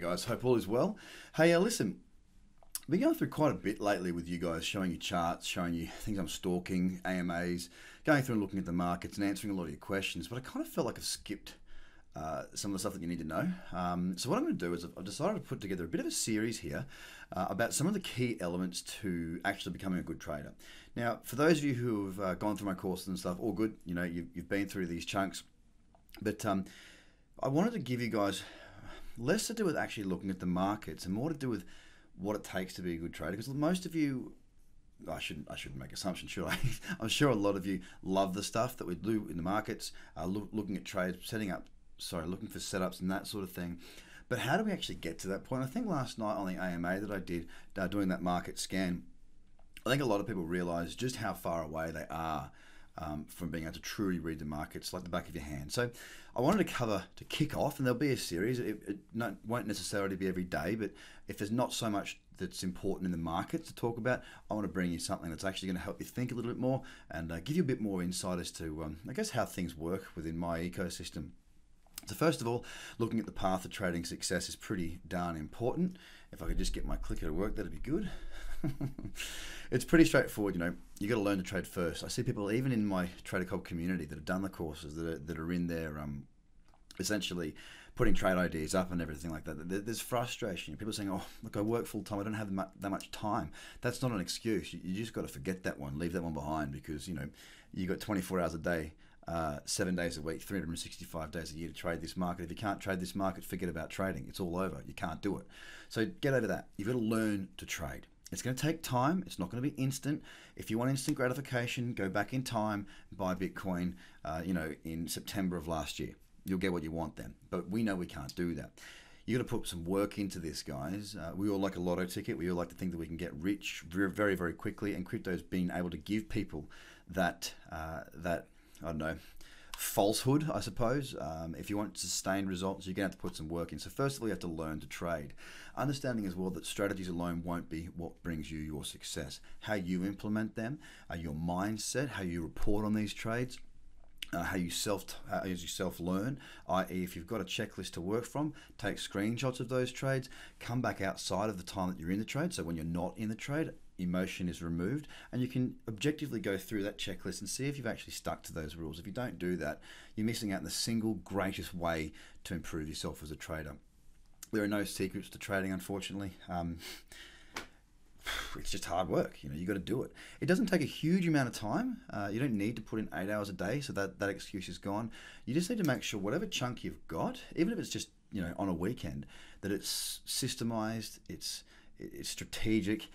guys? Hope all is well. Hey, listen, I've been going through quite a bit lately with you guys, showing you charts, showing you things I'm stalking, AMAs, going through and looking at the markets and answering a lot of your questions, but I kind of felt like I've skipped some of the stuff that you need to know. So what I'm going to do is I've decided to put together a bit of a series here about some of the key elements to actually becoming a good trader. Now, for those of you who have gone through my courses and stuff, all good, you know, you've been through these chunks, but I wanted to give you guys less to do with actually looking at the markets and more to do with what it takes to be a good trader, because most of you, I shouldn't make assumptions, should I? I'm sure a lot of you love the stuff that we do in the markets, looking at trades, looking for setups and that sort of thing. But how do we actually get to that point? I think last night on the AMA that I did, doing that market scan, I think a lot of people realize just how far away they are from being able to truly read the markets like the back of your hand. So I wanted to kick off, and there'll be a series. It won't necessarily be every day, but if there's not so much that's important in the markets to talk about, I want to bring you something that's actually going to help you think a little bit more and give you a bit more insight as to, I guess, how things work within my ecosystem. So first of all, looking at the path of trading success is pretty darn important. If I could just get my clicker to work, that'd be good. It's pretty straightforward, you know. You got to learn to trade first. I see people even in my Trader Cobb community that have done the courses, that are in there, essentially putting trade ideas up and everything like that. There's frustration. People saying, "Oh, look, I work full time. I don't have that much time." That's not an excuse. You just got to forget that one. Leave that one behind, because you know you got 24 hours a day, 7 days a week, 365 days a year to trade this market. If you can't trade this market, forget about trading. It's all over. You can't do it. So get over that. You've got to learn to trade. It's going to take time. It's not going to be instant. If you want instant gratification, go back in time, buy Bitcoin, in September of last year. You'll get what you want then. But we know we can't do that. You got to put some work into this, guys. We all like a lotto ticket. We all like to think that we can get rich very, very, very quickly. And crypto's been able to give people that I don't know, falsehood, I suppose. If you want sustained results, you're going to have to put some work in. So first of all, you have to learn to trade. Understanding as well that strategies alone won't be what brings you your success. How you implement them, your mindset, how you report on these trades, how you self-learn, i.e. if you've got a checklist to work from, take screenshots of those trades, come back outside of the time that you're in the trade. So when you're not in the trade, emotion is removed, and you can objectively go through that checklist and see if you've actually stuck to those rules. If you don't do that, you're missing out on the single greatest way to improve yourself as a trader. There are no secrets to trading, unfortunately. It's just hard work. You got to do it. It doesn't take a huge amount of time. You don't need to put in 8 hours a day, so that excuse is gone. You just need to make sure whatever chunk you've got, even if it's just on a weekend, that it's systemized, it's strategic,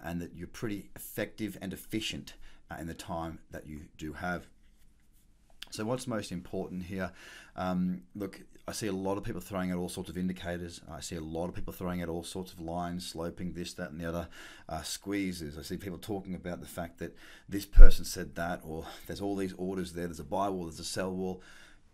and that you're pretty effective and efficient in the time that you do have. So what's most important here? Look, I see a lot of people throwing out all sorts of indicators. I see a lot of people throwing out all sorts of lines, sloping, this, that, and the other, squeezes. I see people talking about the fact that this person said that, or there's all these orders there. There's a buy wall, there's a sell wall.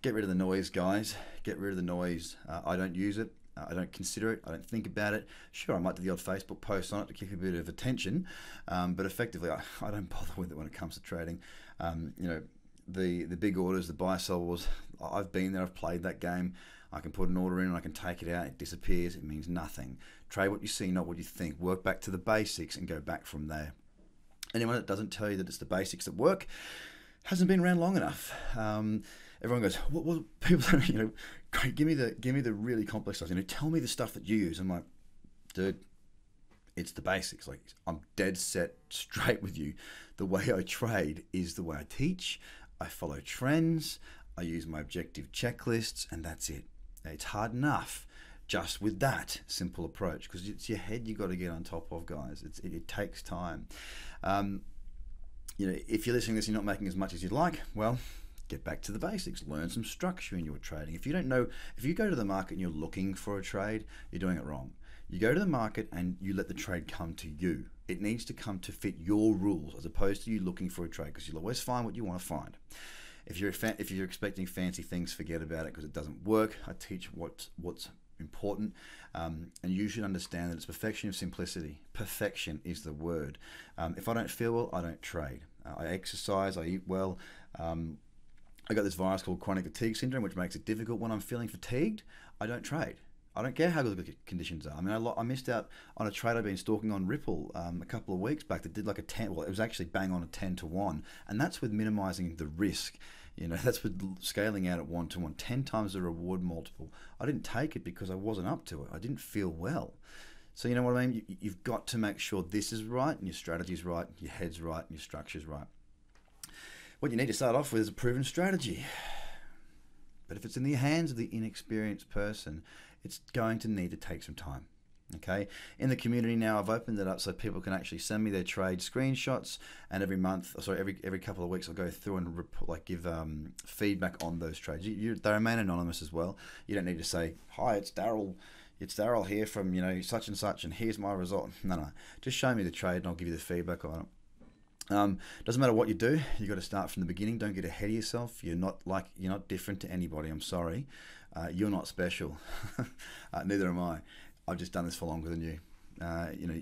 Get rid of the noise, guys. Get rid of the noise. I don't use it. I don't consider it. I don't think about it. Sure, I might do the odd Facebook post on it to keep a bit of attention, but effectively, I don't bother with it when it comes to trading. The big orders, the buy sell wars, I've been there, I've played that game. I can put an order in and I can take it out, it disappears, it means nothing. Trade what you see, not what you think. Work back to the basics and go back from there. Anyone that doesn't tell you that it's the basics that work hasn't been around long enough. Everyone goes, well, people don't, great, give me the really complex stuff. Tell me the stuff that you use. I'm like, dude, it's the basics. Like, I'm dead set straight with you. The way I trade is the way I teach. I follow trends. I use my objective checklists, and that's it. It's hard enough just with that simple approach, because it's your head you got to get on top of, guys. It takes time. If you're listening to this, you're not making as much as you'd like. Well, get back to the basics. Learn some structure in your trading. If you go to the market and you're looking for a trade, you're doing it wrong. You go to the market and you let the trade come to you. It needs to come to fit your rules, as opposed to you looking for a trade, because you'll always find what you want to find. If you're expecting fancy things, forget about it, because it doesn't work. I teach what's important, and you should understand that it's perfection of simplicity. Perfection is the word. If I don't feel well, I don't trade. I exercise, I eat well. I got this virus called chronic fatigue syndrome, which makes it difficult when I'm feeling fatigued. I don't trade. I don't care how good the conditions are. I mean, I missed out on a trade I've been stalking on Ripple a couple of weeks back that did like a 10, well, it was actually bang on a 10 to 1. And that's with minimizing the risk. You know, that's with scaling out at 1 to 1, 10 times the reward multiple. I didn't take it because I wasn't up to it. I didn't feel well. So you know what I mean? You've got to make sure this is right and your strategy's right, your head's right, and your structure's right. What you need to start off with is a proven strategy. But if it's in the hands of the inexperienced person, it's going to need to take some time. Okay, in the community now, I've opened it up so people can actually send me their trade screenshots, and every month, every couple of weeks, I'll go through and give feedback on those trades. They remain anonymous as well. You don't need to say, "Hi, it's Daryl. It's Daryl here from such and such, and here's my result." No, just show me the trade, and I'll give you the feedback on it. Doesn't matter what you do, you got to start from the beginning. Don't get ahead of yourself. You're not different to anybody. I'm sorry, you're not special. Neither am I. I've just done this for longer than you.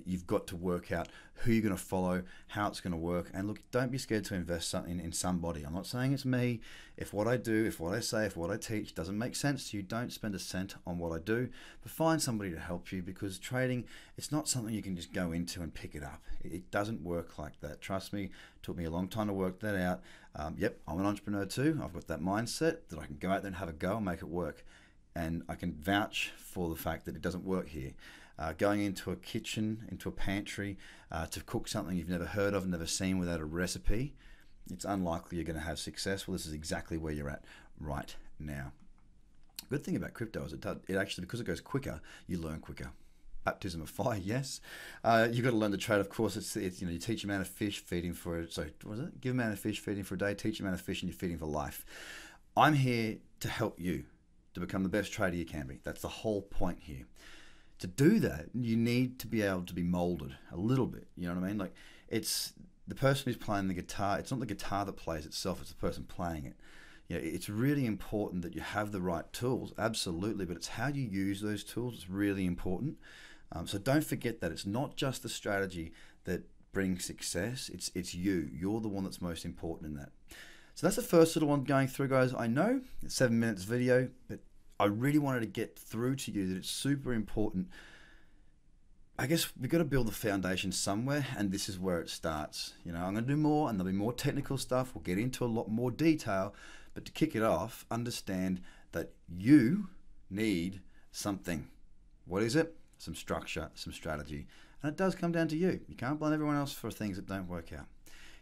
You've got to work out who you're going to follow, how it's going to work, and look, don't be scared to invest something in somebody. I'm not saying it's me. If what I do, if what I say, if what I teach doesn't make sense to you, don't spend a cent on what I do, but find somebody to help you, because trading, it's not something you can just go into and pick it up. It doesn't work like that. Trust me, it took me a long time to work that out. Yep, I'm an entrepreneur too. I've got that mindset that I can go out there and have a go and make it work. And I can vouch for the fact that it doesn't work here. Going into a kitchen, into a pantry, to cook something you've never heard of, never seen without a recipe, it's unlikely you're going to have success. Well, this is exactly where you're at right now. Good thing about crypto is it actually, because it goes quicker, you learn quicker. Baptism of fire, yes. You've got to learn to trade. Of course, it's you teach a man a fish, feed him for give a man a fish, feed him for a day. Teach a man a fish, and you feed him for life. I'm here to help you to become the best trader you can be. That's the whole point here. To do that, you need to be able to be molded a little bit. You know what I mean? Like, it's the person who's playing the guitar. It's not the guitar that plays itself. It's the person playing it. It's really important that you have the right tools, absolutely, but it's how you use those tools. It's really important. So don't forget that it's not just the strategy that brings success. It's you. You're the one that's most important in that. So that's the first little one going through, guys. I know it's 7 minutes video, but I really wanted to get through to you that it's super important. I guess we've got to build the foundation somewhere, and this is where it starts. I'm going to do more, and there'll be more technical stuff. We'll get into a lot more detail, but to kick it off, understand that you need something. What is it? Some structure, some strategy, and it does come down to you. You can't blame everyone else for things that don't work out.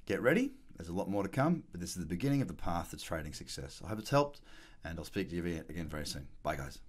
Get ready. There's a lot more to come, but this is the beginning of the path to trading success. I hope it's helped, and I'll speak to you again very soon. Bye, guys.